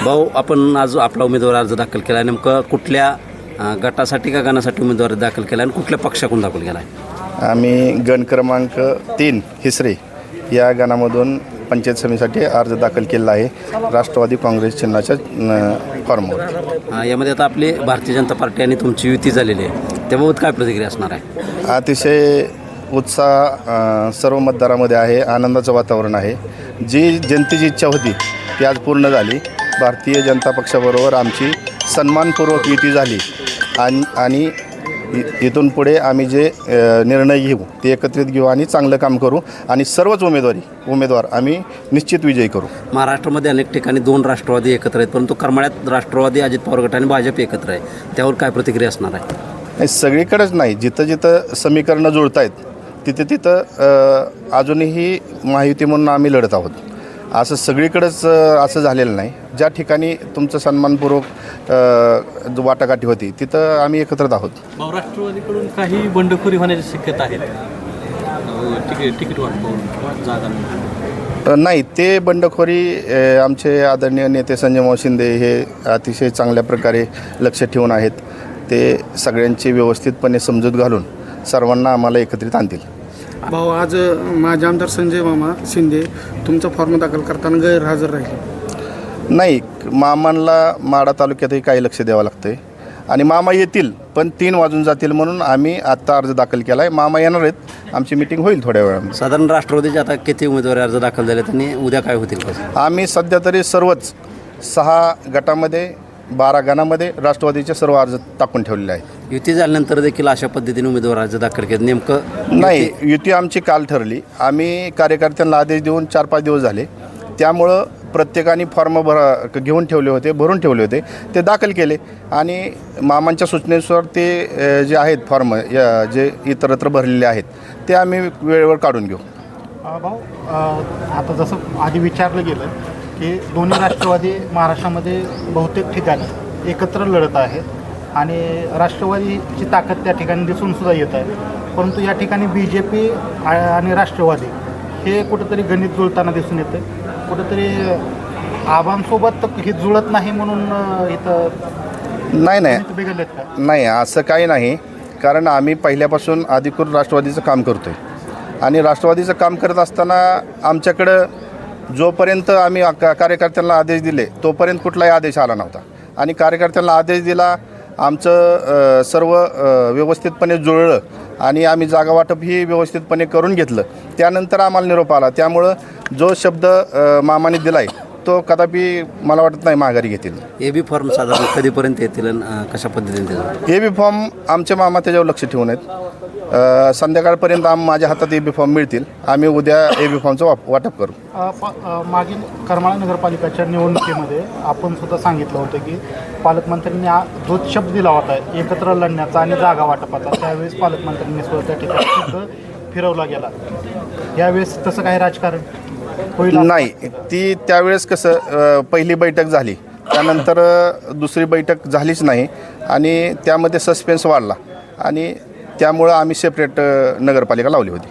भाऊ, आपण आज आपला उमेदवार अर्ज दाखल केला आहे. नेमकं कुठल्या गटासाठी का गणासाठी उमेदवार दाखल केला आणि कुठल्या पक्षाकडून दाखल केला आहे? आम्ही गण क्रमांक 3 हिसरे या गणामधून पंचायत समितीसाठी अर्ज दाखल केला आहे, राष्ट्रवादी काँग्रेस चिन्हाच्या फॉर्मवर. यामध्ये आता आपली भारतीय जनता पार्टी आणि तुमची युती झालेली आहे, त्याबाबत काय प्रतिक्रिया असणार आहे? अतिशय उत्साह सर्व मतदारामध्ये आहे, आनंदाचं वातावरण आहे. जी जनतेची इच्छा होती ती आज पूर्ण झाली. भारतीय जनता पक्षाबरोबर आमची सन्मानपूर्वक युती झाली आणि इथून पुढे आम्ही जे निर्णय घेऊ ते एकत्रित घेऊ आणि चांगलं काम करू आणि सर्वच उमेदवार आम्ही निश्चित विजयी करू. महाराष्ट्रामध्ये अनेक ठिकाणी 2 राष्ट्रवादी एकत्र आहेत, परंतु करमाळ्यात राष्ट्रवादी, अजित पवार गट आणि भाजप एकत्र आहे, त्यावर काय प्रतिक्रिया असणार आहे? नाही, सगळीकडेच नाही, जिथं जिथं समीकरणं जुळत आहेत तिथं अजूनही महायुती म्हणून आम्ही लढत आहोत. असं सगळीकडेच असं झालेलं नाही. ज्या ठिकाणी तुमचं सन्मानपूर्वक वाटाघाटी होती तिथं आम्ही एकत्र आहोत. राष्ट्रवादीकडून काही बंडखोरी होण्याची शक्यता आहे, तिकीट वाटप जागा नाही, ते बंडखोरी आमचे आदरणीय नेते संजय शिंदे हे अतिशय चांगल्या प्रकारे लक्ष ठेवून आहेत. ते सगळ्यांची व्यवस्थितपणे समजूत घालून सर्वांना आम्हाला एकत्रित आणतील. भाऊ, आज माझे आमदार संजय मामा शिंदे तुमचा फॉर्म दाखल करताना गैरहजर राहिले. नाही, मामांना माढा तालुक्यातही काही लक्ष द्यावं लागतं आहे आणि मामा येतील, पण 3 वाजून जातील म्हणून आम्ही आत्ता अर्ज दाखल केला आहे. मामा येणार आहेत, आमची मिटिंग होईल थोड्या वेळामध्ये. साधारण राष्ट्रवादीचे आता किती उमेदवारी अर्ज दाखल झाले आणि उद्या काय होतील? आम्ही सध्या तरी सर्वच 6 गटामध्ये 12 गणामध्ये राष्ट्रवादीचे सर्व अर्ज टाकून ठेवलेले आहेत. युती झाल्यानंतर देखील अशा पद्धतीने उमेदवार अर्ज दाखल केले? नेमकं नाही, युती आमची काल ठरली. आम्ही कार्यकर्त्यांना आदेश देऊन 4-5 दिवस झाले, त्यामुळं प्रत्येकाने फॉर्म घेऊन ठेवले होते, भरून ठेवले होते, ते दाखल केले आणि मामांच्या सूचनेनुसार ते जे आहेत फॉर्म जे इतरत्र भरलेले आहेत ते आम्ही वेळेवर काढून घेऊ. भाऊ, आता जसं आधी विचारलं गेलं की दोन्ही राष्ट्रवादी महाराष्ट्रामध्ये बहुतेक ठिकाणी एकत्र लढत आहेत आणि राष्ट्रवादीची ताकद त्या ठिकाणी दिसूनसुद्धा येत आहे, परंतु या ठिकाणी BJP आणि राष्ट्रवादी हे कुठंतरी गणित जुळताना दिसून येतं. कुठंतरी आबांसोबत हे जुळत नाही म्हणून इथं बिघडलेत का? नाही, असं काही नाही, कारण आम्ही पहिल्यापासून अधिकृत राष्ट्रवादीचं काम करतो आहे आणि राष्ट्रवादीचं काम करत असताना आमच्याकडं जोपर्यंत आम्ही कार्यकर्त्यांना आदेश दिले तोपर्यंत कुठलाही आदेश आला नव्हता आणि कार्यकर्त्यांना आदेश दिला, आमचं सर्व व्यवस्थितपणे जुळलं आणि आम्ही जागा वाटप ही व्यवस्थितपणे करून घेतलं. त्यानंतर आम्हाला निरोप आला, त्यामुळं जो शब्द मामाने दिला आहे तो कदापि मला वाटत नाही माघारी घेतील. AB फॉर्म साधारण कधीपर्यंत येतील आणि कशा पद्धतीने देतील? AB फॉर्म आमचे मामा त्याच्यावर लक्ष ठेवून आहेत. संध्याकाळपर्यंत माझ्या हातात AB फॉर्म मिळतील. आम्ही उद्या AB फॉर्मचं वाटप करू. मागील करमाळा नगरपालिकेच्या निवडणुकीमध्ये आपण सुद्धा सांगितलं होतं की पालकमंत्र्यांनी जो शब्द दिला होता एकत्र लढण्याचा आणि जागा वाटपाचा, त्यावेळेस पालकमंत्र्यांनी सुद्धा त्या ठिकाणी फिरवला गेला. यावेळेस तसं काही राजकारण होईल? नाही, ती त्यावेळेस कसं पहिली बैठक झाली, त्यानंतर दुसरी बैठक झालीच नाही आणि त्यामध्ये सस्पेन्स वाढला आणि त्यामुळं आम्ही सेपरेट नगरपालिका लावली होती.